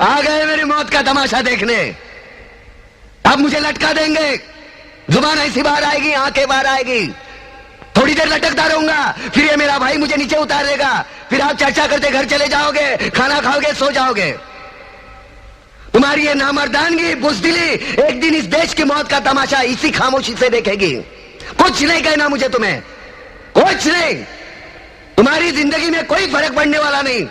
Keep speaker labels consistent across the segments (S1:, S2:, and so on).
S1: आ गए मेरी मौत का तमाशा देखने। अब मुझे लटका देंगे, जुबान ऐसी बाहर आएगी, आंखें बाहर आएगी, थोड़ी देर लटकता रहूंगा, फिर ये मेरा भाई मुझे नीचे उतार देगा, फिर आप चर्चा करते घर चले जाओगे, खाना खाओगे, सो जाओगे। तुम्हारी ये नामर्दानगी, बुज़दिली एक दिन इस देश की मौत का तमाशा इसी खामोशी से देखेगी। कुछ नहीं कहना मुझे तुम्हें, कुछ नहीं। तुम्हारी जिंदगी में कोई फर्क पड़ने वाला नहीं।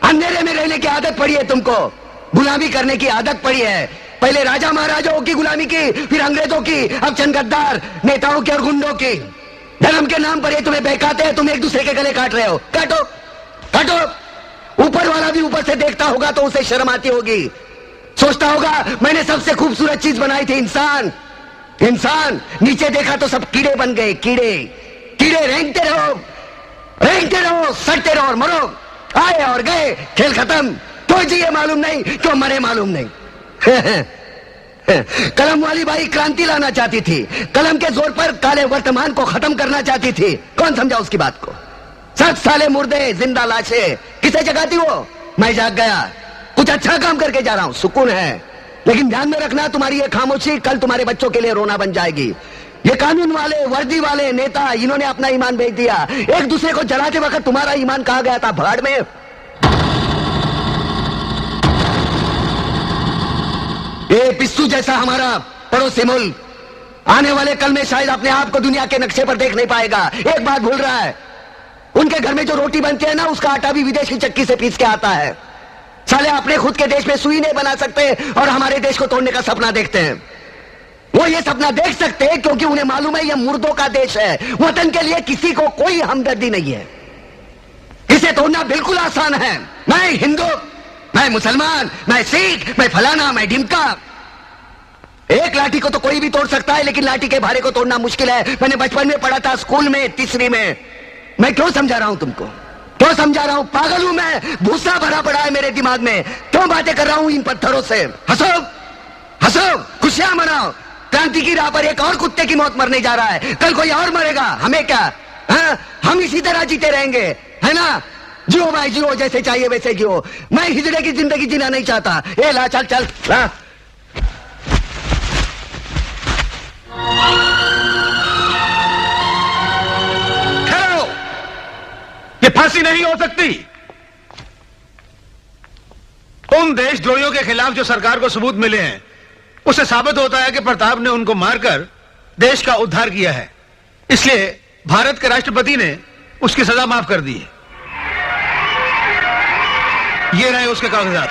S1: अंधेरे में रहने की आदत पड़ी है तुमको, गुलामी करने की आदत पड़ी है। पहले राजा महाराजाओं की गुलामी की, फिर अंग्रेजों की, अब चंद गद्दार नेताओं की और गुंडों की। धर्म के नाम पर ये तुम्हें बहकाते हैं, तुम एक दूसरे के गले काट रहे हो। काटो काटो। ऊपर वाला भी ऊपर से देखता होगा तो उसे शर्म आती होगी, सोचता होगा मैंने सबसे खूबसूरत चीज बनाई थी, इंसान। इंसान नीचे देखा तो सब कीड़े बन गए, कीड़े कीड़े। रेंगते रहो, सड़ते रहो और मरो। आए और गए, खेल खत्म। तो जिए मालूम नहीं, क्यों मरे मालूम नहीं। कलम वाली बाई क्रांति लाना चाहती थी, कलम के जोर पर काले वर्तमान को खत्म करना चाहती थी। कौन समझा उसकी बात को? 7 साले मुर्दे, जिंदा लाशें, किसे जगाती वो? मैं जाग गया, कुछ अच्छा काम करके जा रहा हूं, सुकून है। लेकिन ध्यान में रखना, तुम्हारी ये खामोशी कल तुम्हारे बच्चों के लिए रोना बन जाएगी। ये कानून वाले, वर्दी वाले नेता, इन्होंने अपना ईमान बेच दिया। एक दूसरे को जलाते वक्त तुम्हारा ईमान कहां गया था? भाड़ में। ये पिस्सू जैसा हमारा पड़ोसी मुल्क आने वाले कल में शायद अपने आप को दुनिया के नक्शे पर देख नहीं पाएगा। एक बात भूल रहा है, उनके घर में जो रोटी बनती है ना, उसका आटा भी विदेशी चक्की से पीस के आता है। साले अपने खुद के देश में सुई नहीं बना सकते और हमारे देश को तोड़ने का सपना देखते हैं। वो ये सपना देख सकते हैं क्योंकि उन्हें मालूम है ये मुर्दों का देश है। वतन के लिए किसी को कोई हमदर्दी नहीं है। इसे तोड़ना बिल्कुल आसान है। मैं हिंदू, मैं मुसलमान, मैं सिख, मैं फलाना, मैं ढिमका। एक लाठी को तो कोई भी तोड़ सकता है, लेकिन लाठी के भारे को तोड़ना मुश्किल है। मैंने बचपन में पढ़ा था, स्कूल में, तीसरी में। मैं क्यों समझा रहा हूं तुमको? क्यों समझा रहा हूं? पागल हूं मैं? भूसा भरा पड़ा है मेरे दिमाग में। क्यों बातें कर रहा हूं इन पत्थरों से? हंसो हंसो, खुशियां मनाओ। क्रांति की राह पर एक और कुत्ते की मौत मरने जा रहा है, कल कोई और मरेगा। हमें क्या? हाँ, हम इसी तरह जीते रहेंगे, है ना? जियो भाई जियो, जैसे चाहिए वैसे जियो। मैं हिजड़े की जिंदगी जीना नहीं चाहता। ए ला, चल चल ला।
S2: ठहरो, ये फांसी नहीं हो सकती। उन देशद्रोहियों के खिलाफ जो सरकार को सबूत मिले हैं, उससे साबित होता है कि प्रताप ने उनको मारकर देश का उद्धार किया है। इसलिए भारत के राष्ट्रपति ने उसकी सजा माफ कर दी है। ये रहे उसके कागजात।